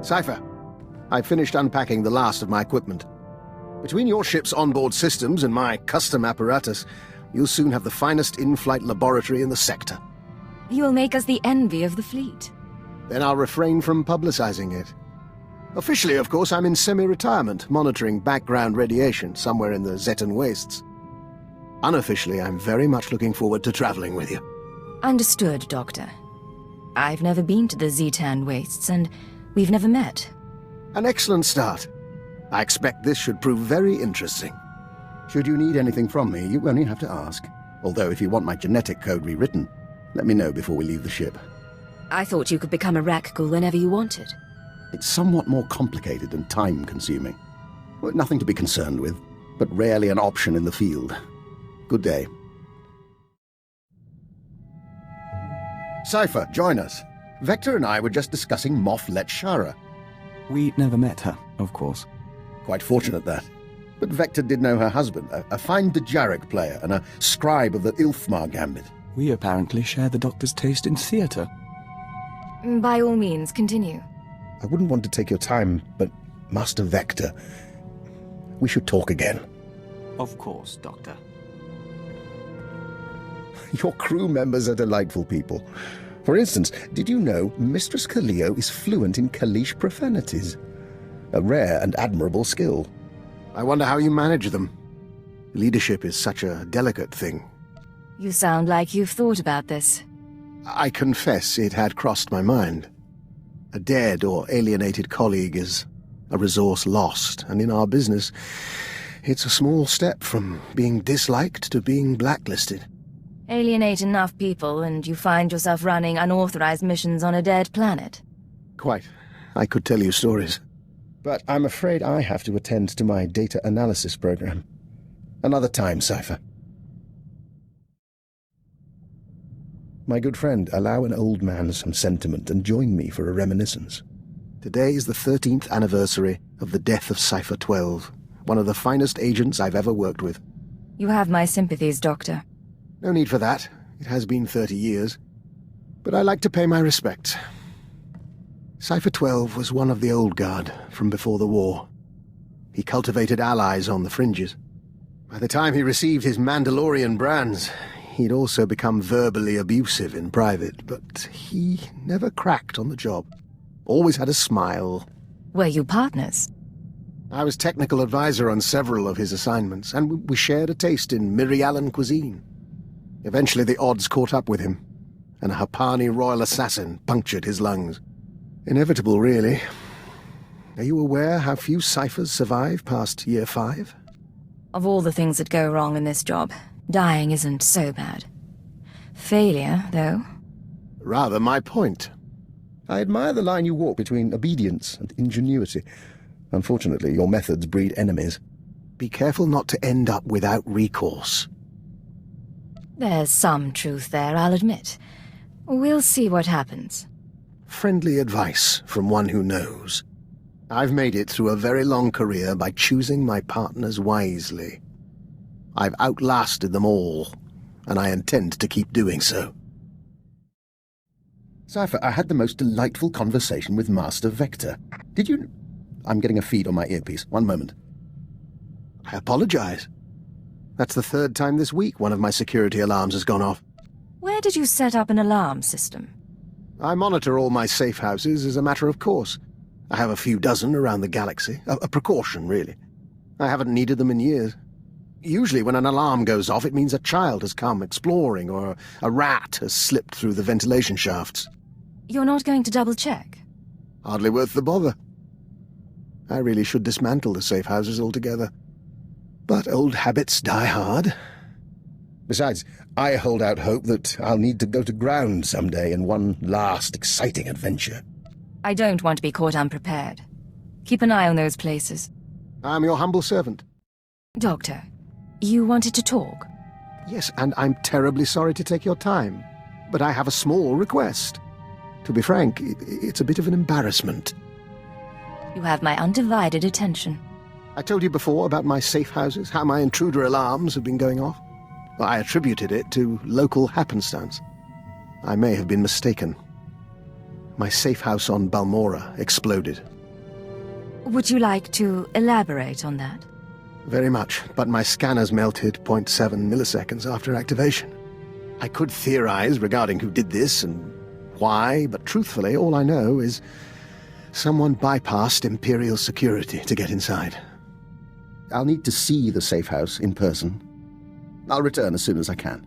Cypher, I've finished unpacking the last of my equipment. Between your ship's onboard systems and my custom apparatus, you'll soon have the finest in-flight laboratory in the sector. You'll make us the envy of the fleet. Then I'll refrain from publicizing it. Officially, of course, I'm in semi-retirement, monitoring background radiation somewhere in the Zetan wastes. Unofficially, I'm very much looking forward to traveling with you. Understood, Doctor. I've never been to the Zetan wastes, and we've never met. An excellent start. I expect this should prove very interesting. Should you need anything from me, you only have to ask. Although if you want my genetic code rewritten, let me know before we leave the ship. I thought you could become a Rakghoul whenever you wanted. It's somewhat more complicated and time-consuming. Well, nothing to be concerned with, but rarely an option in the field. Good day. Cypher, join us. Vector and I were just discussing Moff Letshara. We never met her, of course. Quite fortunate, that. But Vector did know her husband, a fine Dejarik player and a scribe of the Ilfmar Gambit. We apparently share the Doctor's taste in theatre. By all means, continue. I wouldn't want to take your time, but Master Vector, we should talk again. Of course, Doctor. Your crew members are delightful people. For instance, did you know Mistress Kaleo is fluent in Kalish profanities? A rare and admirable skill. I wonder how you manage them. Leadership is such a delicate thing. You sound like you've thought about this. I confess it had crossed my mind. A dead or alienated colleague is a resource lost, and in our business, it's a small step from being disliked to being blacklisted. Alienate enough people and you find yourself running unauthorized missions on a dead planet. Quite. I could tell you stories. But I'm afraid I have to attend to my data analysis program. Another time, Cypher. My good friend, allow an old man some sentiment and join me for a reminiscence. Today is the 13th anniversary of the death of Cypher 12, one of the finest agents I've ever worked with. You have my sympathies, Doctor. No need for that. It has been 30 years. But I like to pay my respects. Cypher 12 was one of the old guard from before the war. He cultivated allies on the fringes. By the time he received his Mandalorian brands, he'd also become verbally abusive in private, but he never cracked on the job. Always had a smile. Were you partners? I was technical advisor on several of his assignments, and we shared a taste in Mirialan cuisine. Eventually the odds caught up with him, and a Hapani royal assassin punctured his lungs. Inevitable, really. Are you aware how few ciphers survive past year 5? Of all the things that go wrong in this job, dying isn't so bad. Failure, though. Rather my point. I admire the line you walk between obedience and ingenuity. Unfortunately, your methods breed enemies. Be careful not to end up without recourse. There's some truth there, I'll admit. We'll see what happens. Friendly advice from one who knows. I've made it through a very long career by choosing my partners wisely. I've outlasted them all, and I intend to keep doing so. Cypher, I had the most delightful conversation with Master Vector. Did you... I'm getting a feed on my earpiece. One moment. I apologize. That's the 3rd time this week one of my security alarms has gone off. Where did you set up an alarm system? I monitor all my safe houses as a matter of course. I have a few dozen around the galaxy. A precaution, really. I haven't needed them in years. Usually when an alarm goes off, it means a child has come exploring or a rat has slipped through the ventilation shafts. You're not going to double-check? Hardly worth the bother. I really should dismantle the safe houses altogether. But old habits die hard. Besides, I hold out hope that I'll need to go to ground someday in one last exciting adventure. I don't want to be caught unprepared. Keep an eye on those places. I'm your humble servant. Doctor, you wanted to talk? Yes, and I'm terribly sorry to take your time. But I have a small request. To be frank, it's a bit of an embarrassment. You have my undivided attention. I told you before about my safe houses, how my intruder alarms have been going off. I attributed it to local happenstance. I may have been mistaken. My safe house on Balmora exploded. Would you like to elaborate on that? Very much, but my scanners melted 0.7 milliseconds after activation. I could theorize regarding who did this and why, but truthfully, all I know is someone bypassed Imperial security to get inside. I'll need to see the safe house in person. I'll return as soon as I can.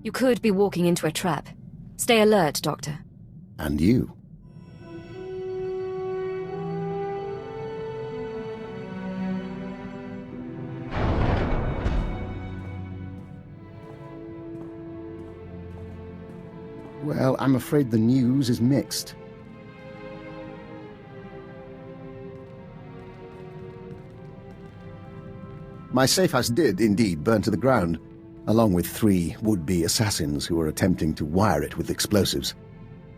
You could be walking into a trap. Stay alert, Doctor. And you. Well, I'm afraid the news is mixed. My safe house did indeed burn to the ground, along with 3 would-be assassins who were attempting to wire it with explosives.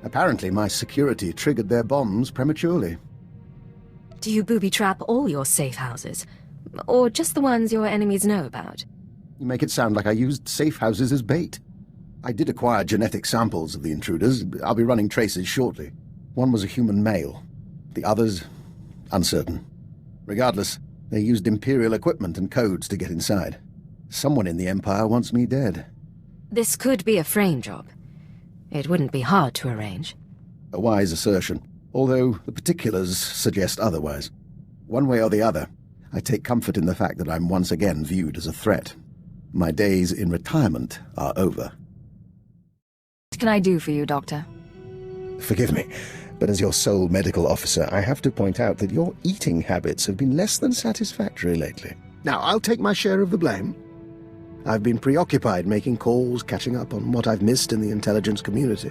Apparently, my security triggered their bombs prematurely. Do you booby-trap all your safe houses? Or just the ones your enemies know about? You make it sound like I used safe houses as bait. I did acquire genetic samples of the intruders. I'll be running traces shortly. One was a human male. The others, uncertain. Regardless, they used Imperial equipment and codes to get inside. Someone in the Empire wants me dead. This could be a frame job. It wouldn't be hard to arrange. A wise assertion, although the particulars suggest otherwise. One way or the other, I take comfort in the fact that I'm once again viewed as a threat. My days in retirement are over. What can I do for you, Doctor? Forgive me, but as your sole medical officer, I have to point out that your eating habits have been less than satisfactory lately. Now, I'll take my share of the blame. I've been preoccupied making calls, catching up on what I've missed in the intelligence community.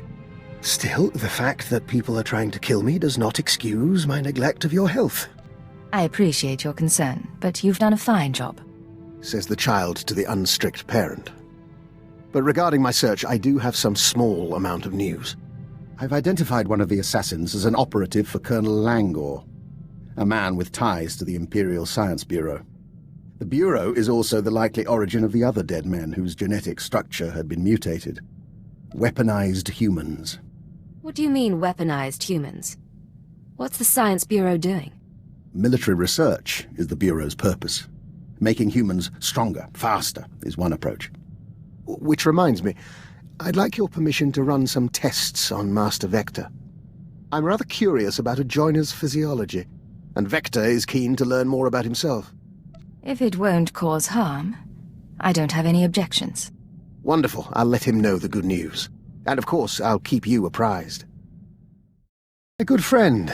Still, the fact that people are trying to kill me does not excuse my neglect of your health. I appreciate your concern, but you've done a fine job. Says the child to the unstrict parent. But regarding my search, I do have some small amount of news. I've identified one of the assassins as an operative for Colonel Langor, a man with ties to the Imperial Science Bureau. The Bureau is also the likely origin of the other dead men whose genetic structure had been mutated. Weaponized humans. What do you mean, weaponized humans? What's the Science Bureau doing? Military research is the Bureau's purpose. Making humans stronger, faster, is one approach. Which reminds me, I'd like your permission to run some tests on Master Vector. I'm rather curious about a joiner's physiology, and Vector is keen to learn more about himself. If it won't cause harm, I don't have any objections. Wonderful. I'll let him know the good news. And of course, I'll keep you apprised. My good friend,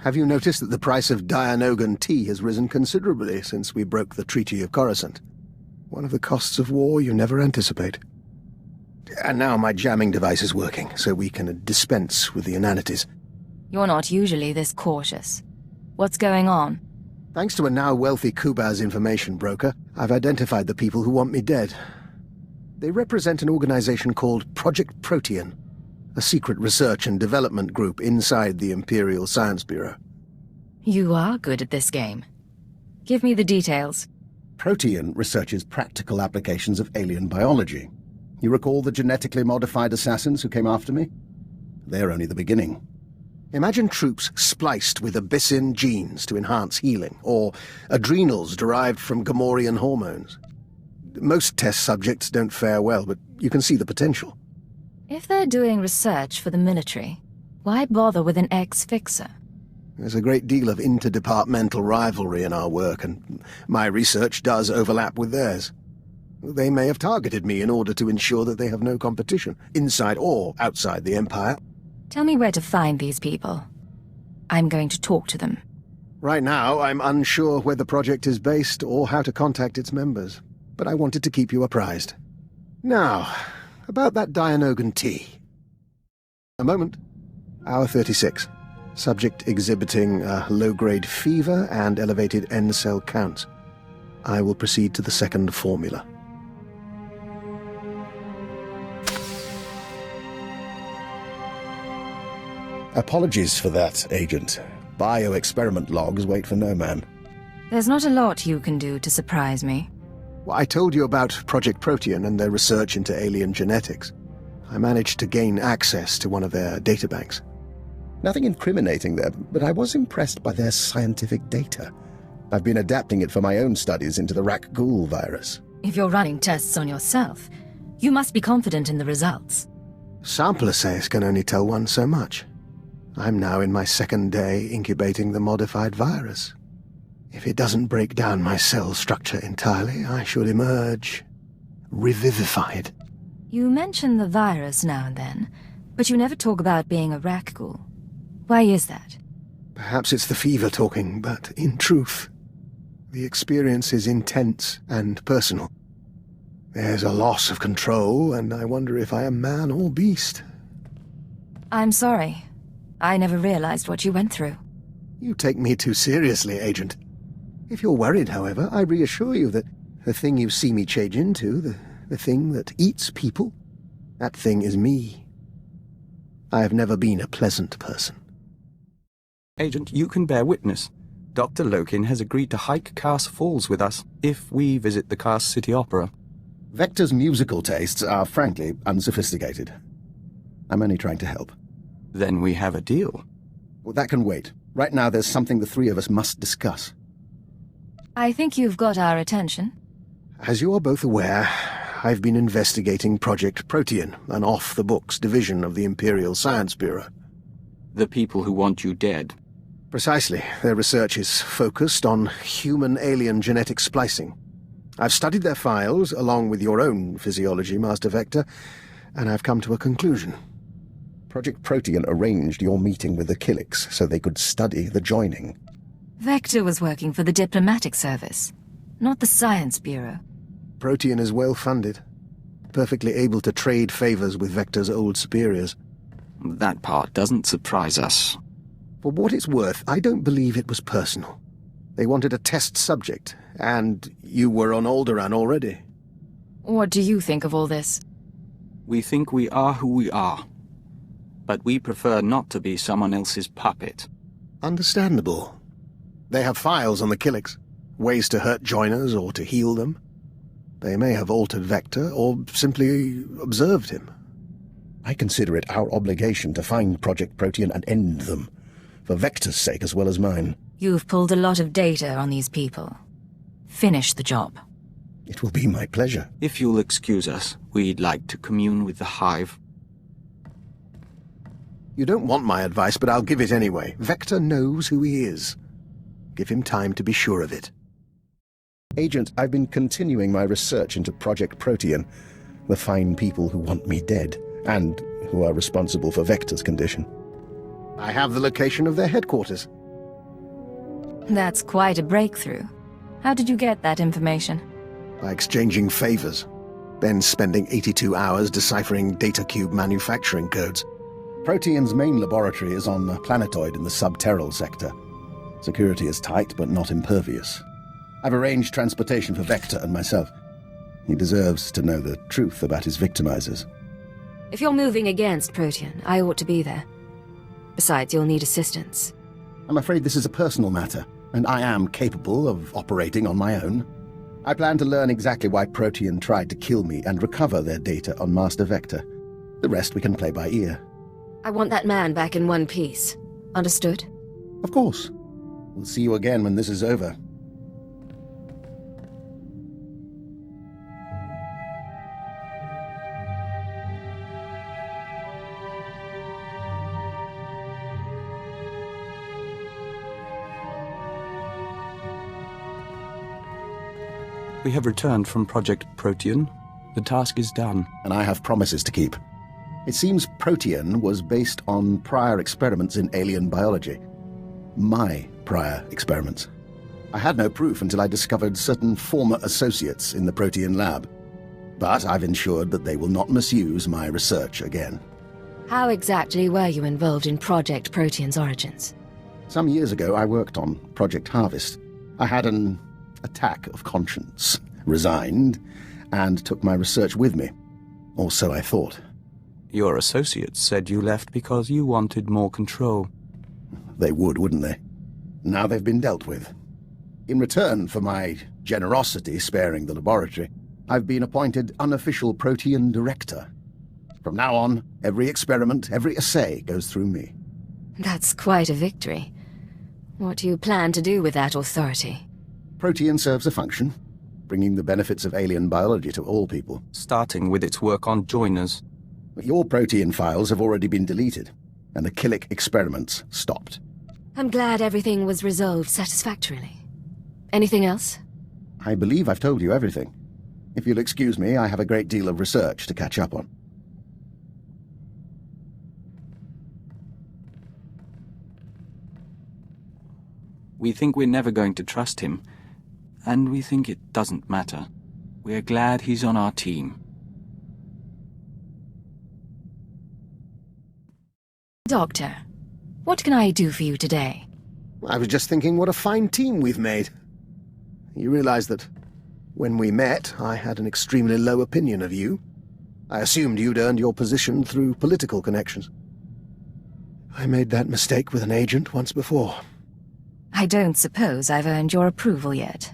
have you noticed that the price of Dianogan tea has risen considerably since we broke the Treaty of Coruscant? One of the costs of war you never anticipate. And now my jamming device is working, so we can dispense with the inanities. You're not usually this cautious. What's going on? Thanks to a now wealthy Kubaz information broker, I've identified the people who want me dead. They represent an organization called Project Protean, a secret research and development group inside the Imperial Science Bureau. You are good at this game. Give me the details. Protean researches practical applications of alien biology. You recall the genetically modified assassins who came after me? They're only the beginning. Imagine troops spliced with Abyssin genes to enhance healing, or adrenals derived from Gamorrean hormones. Most test subjects don't fare well, but you can see the potential. If they're doing research for the military, why bother with an ex-fixer? There's a great deal of interdepartmental rivalry in our work, and my research does overlap with theirs. They may have targeted me in order to ensure that they have no competition, inside or outside the Empire. Tell me where to find these people. I'm going to talk to them. Right now, I'm unsure where the project is based or how to contact its members, but I wanted to keep you apprised. Now, about that Dianogan tea. A moment. Hour 36. Subject exhibiting low-grade fever and elevated N-cell counts. I will proceed to the second formula. Apologies for that, Agent. Bioexperiment logs wait for no man. There's not a lot you can do to surprise me. Well, I told you about Project Protean and their research into alien genetics. I managed to gain access to one of their databanks. Nothing incriminating there, but I was impressed by their scientific data. I've been adapting it for my own studies into the Rak-Ghoul virus. If you're running tests on yourself, you must be confident in the results. Sample assays can only tell one so much. I'm now in my second day incubating the modified virus. If it doesn't break down my cell structure entirely, I should emerge revivified. You mention the virus now and then, but you never talk about being a Rak-Ghoul. Why is that? Perhaps it's the fever talking, but in truth, the experience is intense and personal. There's a loss of control, and I wonder if I am man or beast. I'm sorry. I never realized what you went through. You take me too seriously, Agent. If you're worried, however, I reassure you that the thing you see me change into, the thing that eats people, that thing is me. I have never been a pleasant person. Agent, you can bear witness. Dr. Lokin has agreed to hike Kaas Falls with us if we visit the Kaas City Opera. Vector's musical tastes are, frankly, unsophisticated. I'm only trying to help. Then we have a deal. Well, that can wait. Right now, there's something the three of us must discuss. I think you've got our attention. As you are both aware, I've been investigating Project Protean, an off-the-books division of the Imperial Science Bureau. The people who want you dead. Precisely. Their research is focused on human-alien genetic splicing. I've studied their files, along with your own physiology, Master Vector, and I've come to a conclusion. Project Protean arranged your meeting with the Killiks so they could study the joining. Vector was working for the diplomatic service, not the Science Bureau. Protean is well-funded, perfectly able to trade favors with Vector's old superiors. That part doesn't surprise us. For what it's worth, I don't believe it was personal. They wanted a test subject, and you were on Alderaan already. What do you think of all this? We think we are who we are. But we prefer not to be someone else's puppet. Understandable. They have files on the Killiks, ways to hurt joiners or to heal them. They may have altered Vector, or simply observed him. I consider it our obligation to find Project Protean and end them, for Vector's sake as well as mine. You've pulled a lot of data on these people. Finish the job. It will be my pleasure. If you'll excuse us, we'd like to commune with the Hive. You don't want my advice, but I'll give it anyway. Vector knows who he is. Give him time to be sure of it. Agent, I've been continuing my research into Project Protean, the fine people who want me dead, and who are responsible for Vector's condition. I have the location of their headquarters. That's quite a breakthrough. How did you get that information? By exchanging favors, then spending 82 hours deciphering data cube manufacturing codes. Protean's main laboratory is on a planetoid in the subterral sector. Security is tight, but not impervious. I've arranged transportation for Vector and myself. He deserves to know the truth about his victimizers. If you're moving against Protean, I ought to be there. Besides, you'll need assistance. I'm afraid this is a personal matter, and I am capable of operating on my own. I plan to learn exactly why Protean tried to kill me and recover their data on Master Vector. The rest we can play by ear. I want that man back in one piece. Understood? Of course. We'll see you again when this is over. We have returned from Project Protean. The task is done. And I have promises to keep. It seems Protean was based on prior experiments in alien biology. My prior experiments. I had no proof until I discovered certain former associates in the Protean lab. But I've ensured that they will not misuse my research again. How exactly were you involved in Project Protean's origins? Some years ago, I worked on Project Harvest. I had an attack of conscience, resigned, and took my research with me. Or so I thought. Your associates said you left because you wanted more control. They would, wouldn't they? Now they've been dealt with. In return for my generosity sparing the laboratory, I've been appointed unofficial Protean director. From now on, every experiment, every assay goes through me. That's quite a victory. What do you plan to do with that authority? Protean serves a function, bringing the benefits of alien biology to all people. Starting with its work on joiners. Your Protean files have already been deleted, and the Killick experiments stopped. I'm glad everything was resolved satisfactorily. Anything else? I believe I've told you everything. If you'll excuse me, I have a great deal of research to catch up on. We think we're never going to trust him, and we think it doesn't matter. We're glad he's on our team. Doctor, what can I do for you today? I was just thinking what a fine team we've made. You realize that when we met, I had an extremely low opinion of you. I assumed you'd earned your position through political connections. I made that mistake with an agent once before. I don't suppose I've earned your approval yet.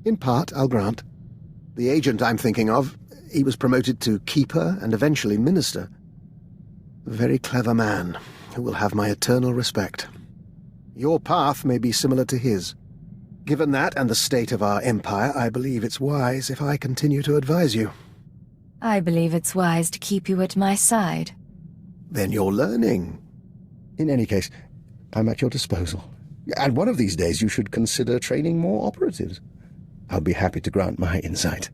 In part, I'll grant. The agent I'm thinking of, he was promoted to Keeper and eventually Minister. A very clever man who will have my eternal respect. Your path may be similar to his. Given that and the state of our empire, I believe it's wise if I continue to advise you. I believe it's wise to keep you at my side. Then you're learning. In any case, I'm at your disposal. And one of these days you should consider training more operatives. I'll be happy to grant my insight.